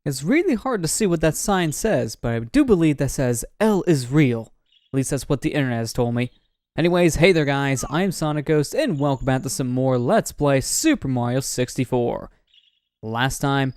It's really hard to see what that sign says, but I do believe that says L is real. At least that's what the internet has told me. Anyways, hey there guys, I'm SonicGhost, and welcome back to some more Let's Play Super Mario 64. Last time,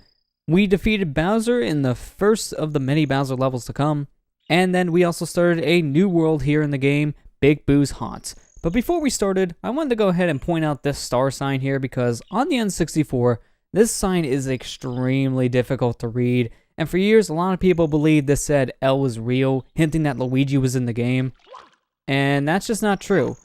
we defeated Bowser in the first of the many Bowser levels to come, and then we also started a new world here in the game, Big Boo's Haunt. But before we started, I wanted to go ahead and point out this star sign here because on the N64, this sign is extremely difficult to read, and for years a lot of people believed this said L was real, hinting that Luigi was in the game, and that's just not true.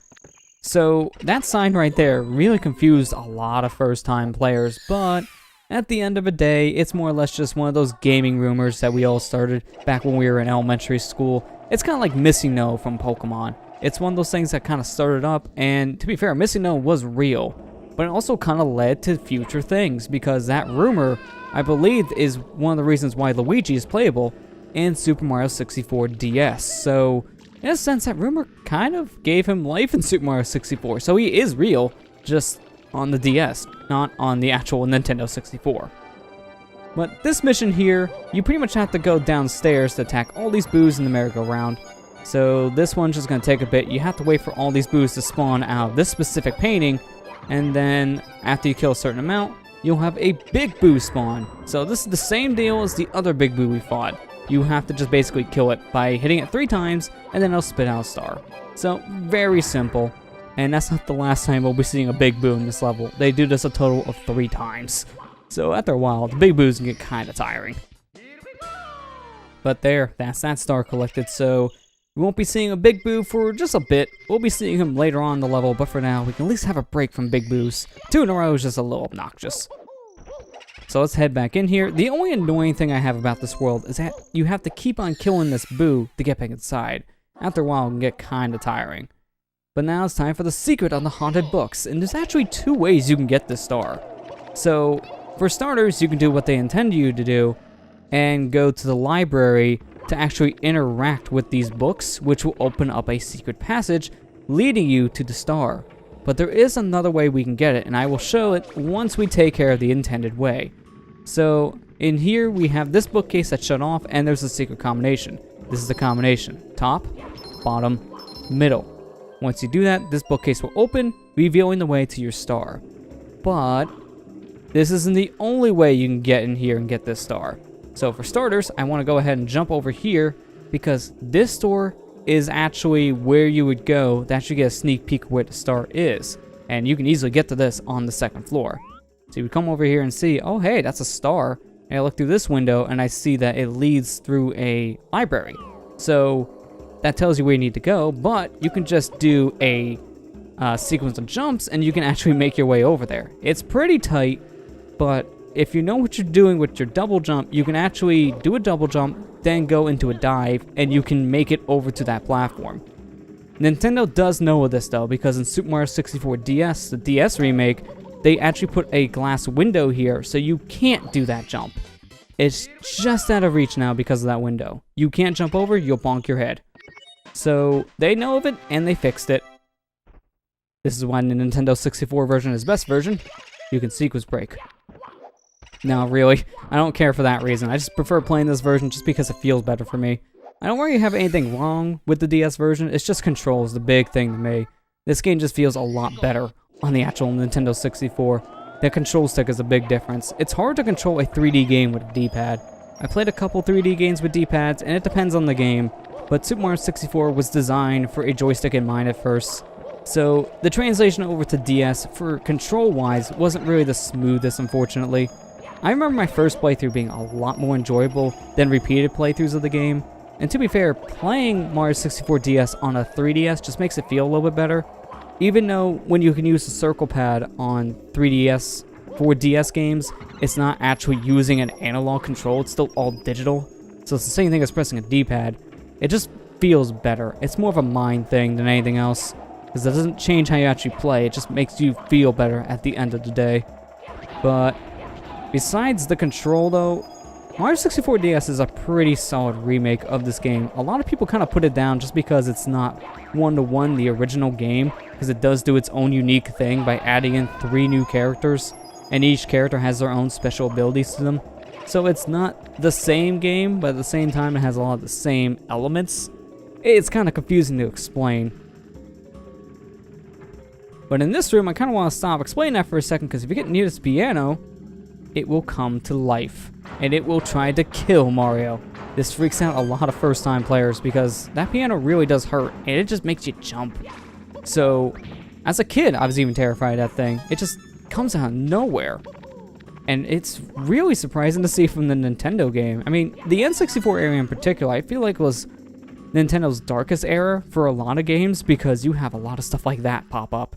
So that sign right there really confused a lot of first-time players, but at the end of the day, it's more or less just one of those gaming rumors that we all started back when we were in elementary school. It's kind of like Missing No from Pokemon. It's one of those things that kind of started up, and to be fair, Missing No was real. But it also kind of led to future things, because that rumor, I believe, is one of the reasons why Luigi is playable in Super Mario 64 DS. So, in a sense, that rumor kind of gave him life in Super Mario 64. So he is real, just on the DS, not on the actual Nintendo 64. But this mission here, you pretty much have to go downstairs to attack all these boos in the merry-go-round. So this one's just going to take a bit. You have to wait for all these boos to spawn out of this specific painting, and then after you kill a certain amount, you'll have a big boo spawn. So this is the same deal as the other big boo we fought. You have to just basically kill it by hitting it 3 times, and then it'll spit out a star. So very simple, and that's not the last time we'll be seeing a big boo in this level. They do this a total of 3 times. So after a while, the big boos can get kind of tiring. But there, that's that star collected, so we won't be seeing a Big Boo for just a bit. We'll be seeing him later on in the level, but for now, we can at least have a break from Big Boos. 2 in a row is just a little obnoxious. So let's head back in here. The only annoying thing I have about this world is that you have to keep on killing this Boo to get back inside. After a while, it can get kind of tiring. But now it's time for the secret on the haunted books, and there's actually 2 ways you can get this star. So, for starters, you can do what they intend you to do, and go to the library to actually interact with these books, which will open up a secret passage leading you to the star. But there is another way we can get it, and I will show it once we take care of the intended way. So in here we have this bookcase that's shut off, and there's a secret combination. This is the combination: top, bottom, middle. Once you do that, this bookcase will open, revealing the way to your star. But this isn't the only way you can get in here and get this star. So for starters, I want to go ahead and jump over here, because this door is actually where you would go to actually get a sneak peek of where the star is. And you can easily get to this on the 2nd floor. So you would come over here and see, oh hey, that's a star. And I look through this window and I see that it leads through a library. So that tells you where you need to go, but you can just do a sequence of jumps and you can actually make your way over there. It's pretty tight, but if you know what you're doing with your double jump, you can actually do a double jump, then go into a dive, and you can make it over to that platform. Nintendo does know of this though, because in Super Mario 64 DS, the DS remake, they actually put a glass window here, so you can't do that jump. It's just out of reach now because of that window. You can't jump over, you'll bonk your head. So they know of it, and they fixed it. This is why the Nintendo 64 version is best version. You can sequence break. No, really, I don't care for that reason. I just prefer playing this version just because it feels better for me. I don't really have anything wrong with the DS version, it's just controls the big thing to me. This game just feels a lot better on the actual Nintendo 64. The control stick is a big difference. It's hard to control a 3D game with a D-pad. I played a couple 3D games with D-pads, and it depends on the game, but Super Mario 64 was designed for a joystick in mind at first. So the translation over to DS, for control-wise, wasn't really the smoothest, unfortunately. I remember my first playthrough being a lot more enjoyable than repeated playthroughs of the game. And to be fair, playing Mario 64 DS on a 3DS just makes it feel a little bit better. Even though when you can use the circle pad on 3DS for DS games, it's not actually using an analog control, it's still all digital. So it's the same thing as pressing a D-pad. It just feels better. It's more of a mind thing than anything else, because it doesn't change how you actually play, it just makes you feel better at the end of the day. But besides the control though, Mario 64 DS is a pretty solid remake of this game. A lot of people kind of put it down just because it's not one-to-one the original game, because it does do its own unique thing by adding in 3 new characters, and each character has their own special abilities to them. So it's not the same game, but at the same time it has a lot of the same elements. It's kind of confusing to explain. But in this room, I kind of want to stop explaining that for a second, because if you get near this piano, it will come to life. And it will try to kill Mario. This freaks out a lot of first-time players, because that piano really does hurt, and it just makes you jump. So, as a kid, I was even terrified of that thing. It just comes out of nowhere. And it's really surprising to see from the Nintendo game. I mean, the N64 area in particular, I feel like was Nintendo's darkest era for a lot of games, because you have a lot of stuff like that pop up.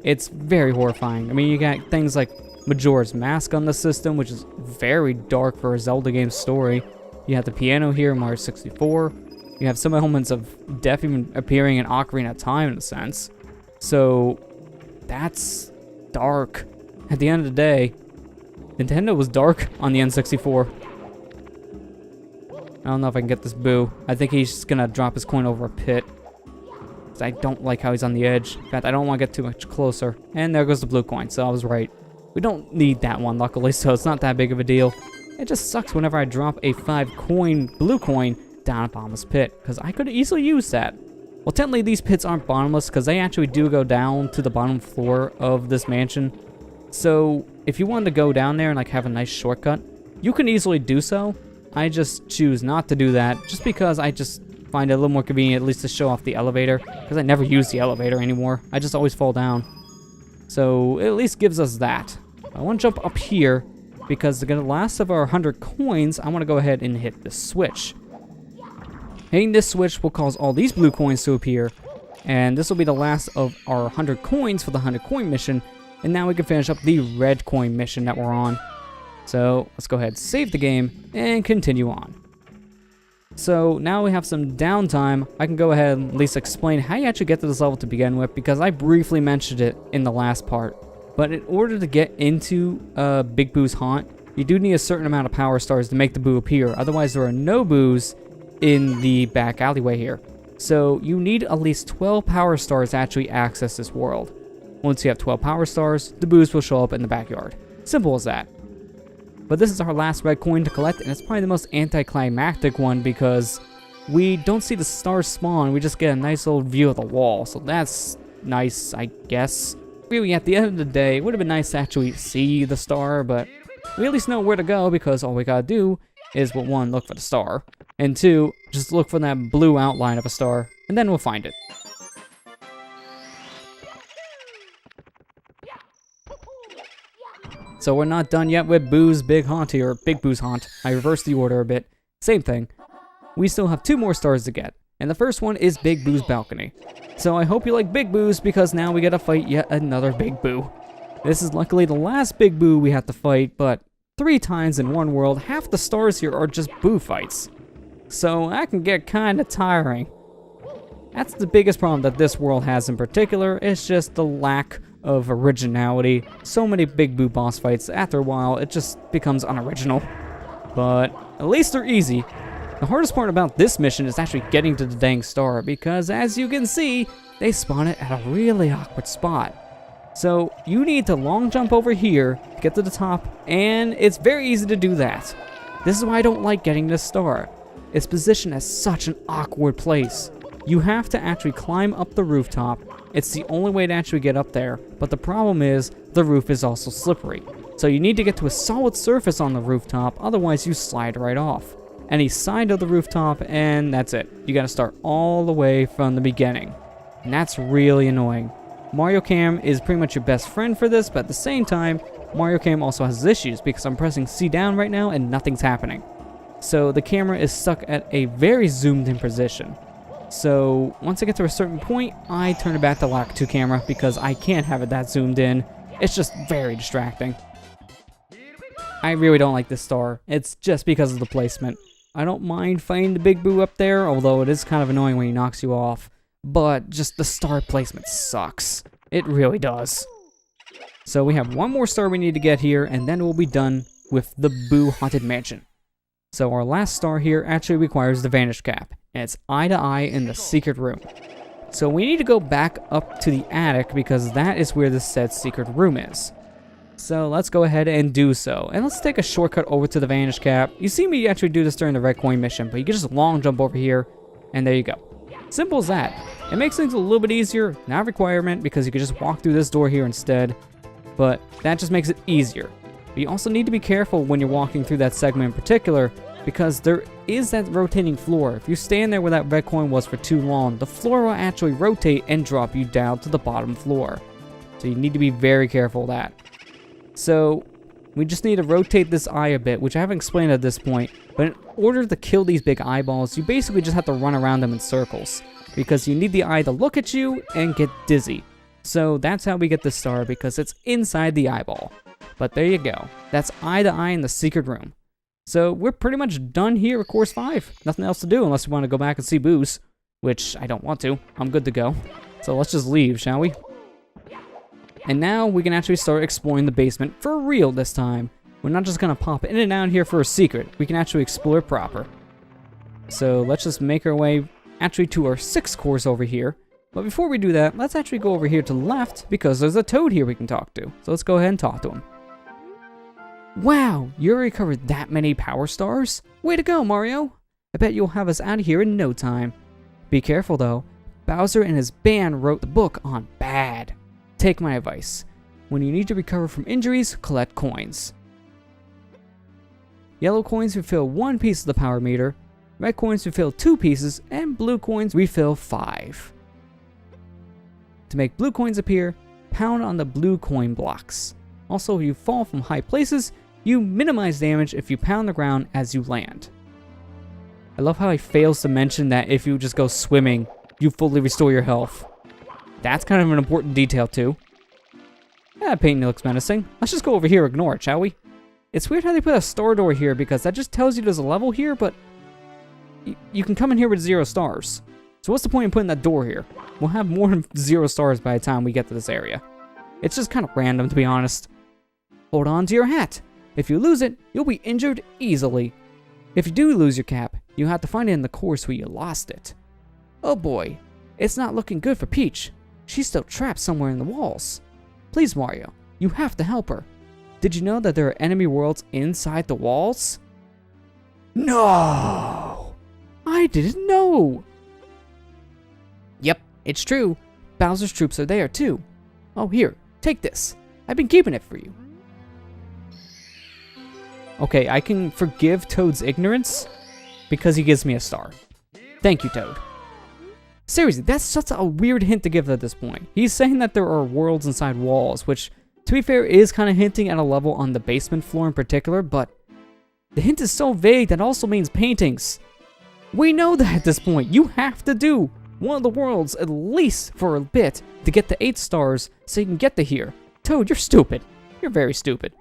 It's very horrifying. I mean, you got things like Majora's Mask on the system, which is very dark for a Zelda game story. You have the piano here in Mario 64. You have some elements of death even appearing in Ocarina of Time in a sense. So, that's dark. At the end of the day, Nintendo was dark on the N64. I don't know if I can get this Boo. I think he's just gonna drop his coin over a pit. I don't like how he's on the edge. In fact, I don't want to get too much closer. And there goes the blue coin, so I was right. We don't need that one, luckily, so it's not that big of a deal. It just sucks whenever I drop a 5-coin blue coin down a bottomless pit, because I could easily use that. Well, technically, these pits aren't bottomless, because they actually do go down to the bottom floor of this mansion. So, if you wanted to go down there and like have a nice shortcut, you can easily do so. I just choose not to do that, just because I just find it a little more convenient, at least to show off the elevator, because I never use the elevator anymore. I just always fall down. So, it at least gives us that. I want to jump up here, because to get the last of our 100 coins, I want to go ahead and hit the switch. Hitting this switch will cause all these blue coins to appear, and this will be the last of our 100 coins for the 100 coin mission, and now we can finish up the red coin mission that we're on. So, let's go ahead, save the game, and continue on. So, now we have some downtime. I can go ahead and at least explain how you actually get to this level to begin with, because I briefly mentioned it in the last part. But in order to get into Big Boo's haunt, you do need a certain amount of power stars to make the Boo appear. Otherwise, there are no Boos in the back alleyway here. So, you need at least 12 power stars to actually access this world. Once you have 12 power stars, the Boos will show up in the backyard. Simple as that. But this is our last red coin to collect, and it's probably the most anticlimactic one, because we don't see the stars spawn, we just get a nice little view of the wall. So that's nice, I guess. Really, at the end of the day, it would have been nice to actually see the star, but we at least know where to go, because all we gotta do is, well, 1, look for the star, and 2, just look for that blue outline of a star, and then we'll find it. So we're not done yet with Boo's Big Haunt here, or Big Boo's Haunt. I reversed the order a bit. Same thing. We still have 2 more stars to get, and the first one is Big Boo's Balcony. So I hope you like Big Boos, because now we gotta fight yet another Big Boo. This is luckily the last Big Boo we have to fight, but 3 times in one world, half the stars here are just Boo fights. So that can get kinda tiring. That's the biggest problem that this world has in particular, it's just the lack of originality. So many Big Boo boss fights, after a while, it just becomes unoriginal. But at least they're easy. The hardest part about this mission is actually getting to the dang star, because as you can see, they spawn it at a really awkward spot. So you need to long jump over here to get to the top, and it's very easy to do that. This is why I don't like getting this star. It's positioned at such an awkward place. You have to actually climb up the rooftop. It's the only way to actually get up there, but the problem is the roof is also slippery. So you need to get to a solid surface on the rooftop, otherwise you slide right off. Any side of the rooftop, and that's it. You gotta start all the way from the beginning. And that's really annoying. Mario Cam is pretty much your best friend for this, but at the same time, Mario Cam also has issues, because I'm pressing C down right now and nothing's happening. So the camera is stuck at a very zoomed in position. So once I get to a certain point, I turn it back to Lack 2 camera, because I can't have it that zoomed in. It's just very distracting. I really don't like this star. It's just because of the placement. I don't mind fighting the Big Boo up there, although it is kind of annoying when he knocks you off. But just the star placement sucks. It really does. So we have 1 more star we need to get here, and then we'll be done with the Boo Haunted Mansion. So our last star here actually requires the Vanish Cap, and it's eye to eye in the secret room. So we need to go back up to the attic, because that is where the said secret room is. So let's go ahead and do so. And let's take a shortcut over to the Vanish Cap. You see me actually do this during the Red Coin mission, but you can just long jump over here, and there you go. Simple as that. It makes things a little bit easier, not a requirement, because you can just walk through this door here instead, but that just makes it easier. But you also need to be careful when you're walking through that segment in particular, because there is that rotating floor. If you stand there where that red coin was for too long, the floor will actually rotate and drop you down to the bottom floor. So you need to be very careful of that. So we just need to rotate this eye a bit, which I haven't explained at this point, but in order to kill these big eyeballs, you basically just have to run around them in circles, because you need the eye to look at you and get dizzy. So that's how we get the star, because it's inside the eyeball. But there you go. That's eye to eye in the secret room. So we're pretty much done here with Course 5. Nothing else to do unless we want to go back and see Booze, which I don't want to. I'm good to go. So let's just leave, shall we? And now we can actually start exploring the basement for real this time. We're not just going to pop in and out here for a secret. We can actually explore proper. So let's just make our way actually to our 6th course over here. But before we do that, let's actually go over here to the left, because there's a toad here we can talk to. So let's go ahead and talk to him. Wow, you already covered that many power stars? Way to go, Mario! I bet you'll have us out of here in no time. Be careful though. Bowser and his band wrote the book on bad. Take my advice. When you need to recover from injuries, collect coins. Yellow coins refill 1 piece of the power meter, red coins refill 2 pieces, and blue coins refill 5. To make blue coins appear, pound on the blue coin blocks. Also, if you fall from high places, you minimize damage if you pound the ground as you land. I love how he fails to mention that if you just go swimming, you fully restore your health. That's kind of an important detail too. That painting looks menacing. Let's just go over here and ignore it, shall we? It's weird how they put a star door here, because that just tells you there's a level here, but you can come in here with 0 stars. So what's the point in putting that door here? We'll have more than 0 stars by the time we get to this area. It's just kind of random, to be honest. Hold on to your hat. If you lose it, you'll be injured easily. If you do lose your cap, you have to find it in the course where you lost it. Oh boy, it's not looking good for Peach. She's still trapped somewhere in the walls. Please, Mario, you have to help her. Did you know that there are enemy worlds inside the walls? No! I didn't know! Yep, it's true. Bowser's troops are there too. Oh, here, take this. I've been keeping it for you. Okay, I can forgive Toad's ignorance because he gives me a star. Thank you, Toad. Seriously, that's such a weird hint to give at this point. He's saying that there are worlds inside walls, which, to be fair, is kind of hinting at a level on the basement floor in particular, but the hint is so vague that also means paintings. We know that at this point. You have to do one of the worlds at least for a bit to get the 8 stars so you can get to here. Toad, you're stupid. You're very stupid.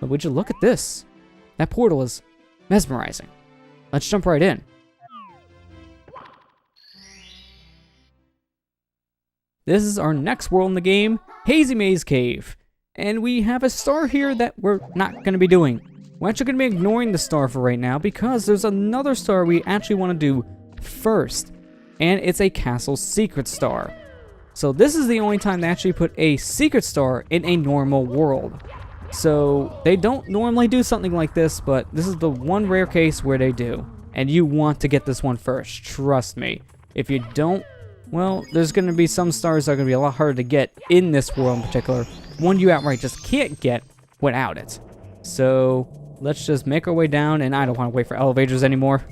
But would you look at this? That portal is mesmerizing. Let's jump right in. This is our next world in the game, Hazy Maze Cave. And we have a star here that we're not going to be doing. We're actually going to be ignoring the star for right now because there's another star we actually want to do first. And it's a castle secret star. So this is the only time they actually put a secret star in a normal world. So they don't normally do something like this, but this is the one rare case where they do. And you want to get this one first, trust me. If you don't, well, there's going to be some stars that are going to be a lot harder to get in this world in particular. One you outright just can't get without it. So let's just make our way down, and I don't want to wait for elevators anymore.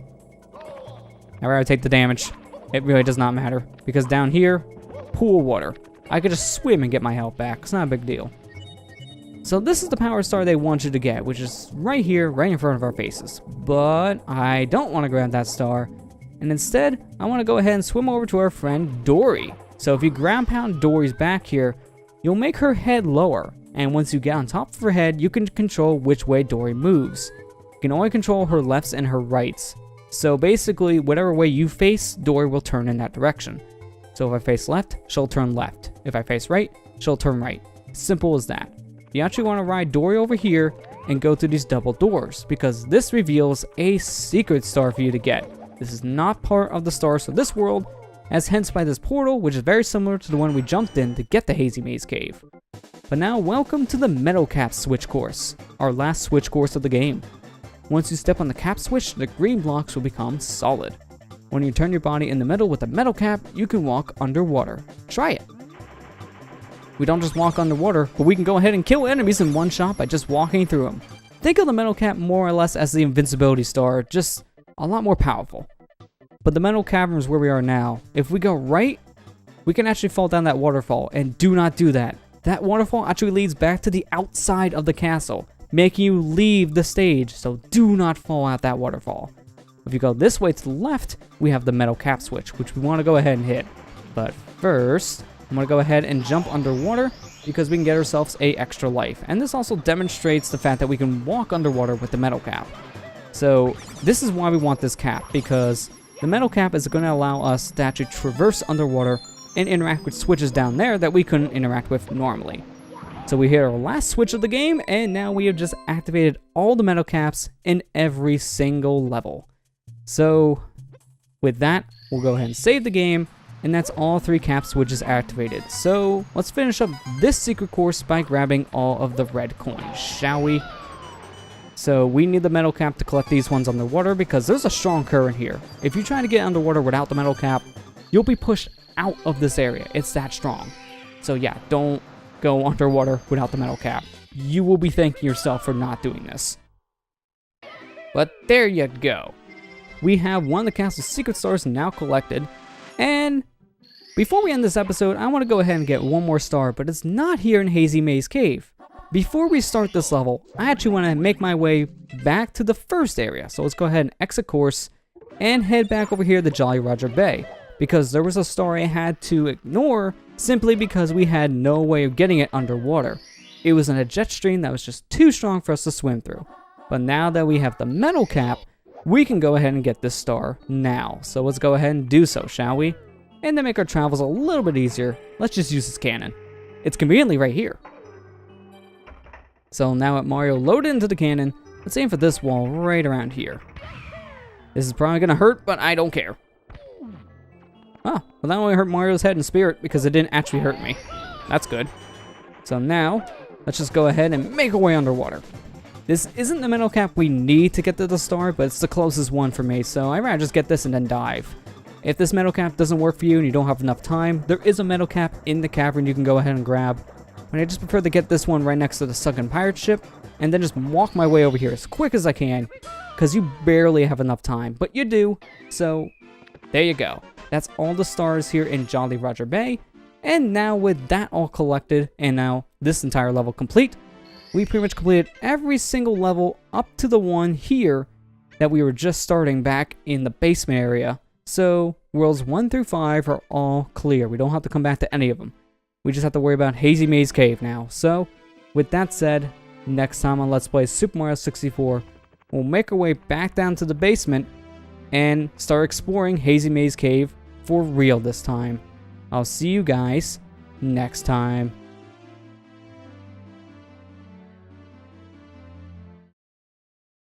I'd rather take the damage. It really does not matter, because down here, pool water. I could just swim and get my health back. It's not a big deal. So this is the power star they want you to get, which is right here, right in front of our faces. But I don't want to grab that star. And instead, I want to go ahead and swim over to our friend Dory. So if you ground pound Dory's back here, you'll make her head lower. And once you get on top of her head, you can control which way Dory moves. You can only control her lefts and her rights. So basically, whatever way you face, Dory will turn in that direction. So if I face left, she'll turn left. If I face right, she'll turn right. Simple as that. You actually want to ride Dory over here and go through these double doors, because this reveals a secret star for you to get. This is not part of the stars of this world, as hence by this portal, which is very similar to the one we jumped in to get the Hazy Maze Cave. But now, welcome to the Metal Cap Switch course, our last switch course of the game. Once you step on the cap switch, the green blocks will become solid. When you turn your body in the middle with a metal cap, you can walk underwater. Try it. We don't just walk underwater, but we can go ahead and kill enemies in one shot by just walking through them. Think of the metal cap more or less as the invincibility star, just a lot more powerful. But the metal cavern is where we are now. If we go right, we can actually fall down that waterfall, and do not do that. That waterfall actually leads back to the outside of the castle, making you leave the stage, so do not fall out that waterfall. If you go this way to the left, we have the metal cap switch, which we want to go ahead and hit. But first, I'm going to go ahead and jump underwater, because we can get ourselves a extra life. And this also demonstrates the fact that we can walk underwater with the metal cap. So this is why we want this cap, because the metal cap is going to allow us to actually traverse underwater and interact with switches down there that we couldn't interact with normally. So we hit our last switch of the game, and now we have just activated all the metal caps in every single level. So with that, we'll go ahead and save the game, and that's all 3 cap switches activated. So let's finish up this secret course by grabbing all of the red coins, shall we? So we need the metal cap to collect these ones underwater, because there's a strong current here. If you try to get underwater without the metal cap, you'll be pushed out of this area. It's that strong. So yeah, don't go underwater without the metal cap. You will be thanking yourself for not doing this. But there you go. We have one of the castle's secret stars now collected. And before we end this episode, I want to go ahead and get one more star, but it's not here in Hazy Maze Cave. Before we start this level, I actually want to make my way back to the first area. So let's go ahead and exit course and head back over here to Jolly Roger Bay, because there was a star I had to ignore simply because we had no way of getting it underwater. It was in a jet stream that was just too strong for us to swim through. But now that we have the metal cap, we can go ahead and get this star now. So let's go ahead and do so, shall we? And to make our travels a little bit easier, let's just use this cannon. It's conveniently right here. So now at Mario loaded into the cannon, let's aim for this wall right around here. This is probably gonna hurt, but I don't care. Oh, well that only hurt Mario's head and spirit because it didn't actually hurt me. That's good. So now, let's just go ahead and make our way underwater. This isn't the metal cap we need to get to the star, but it's the closest one for me, so I'd rather just get this and then dive. If this metal cap doesn't work for you and you don't have enough time, there is a metal cap in the cavern you can go ahead and grab. But I just prefer to get this one right next to the sunken pirate ship, and then just walk my way over here as quick as I can, because you barely have enough time, but you do. So there you go. That's all the stars here in Jolly Roger Bay. And now with that all collected, and now this entire level complete, we pretty much completed every single level up to the one here that we were just starting back in the basement area. So worlds 1 through 5 are all clear. We don't have to come back to any of them. We just have to worry about Hazy Maze Cave now. So with that said, next time on Let's Play Super Mario 64, we'll make our way back down to the basement and start exploring Hazy Maze Cave for real this time. I'll see you guys next time.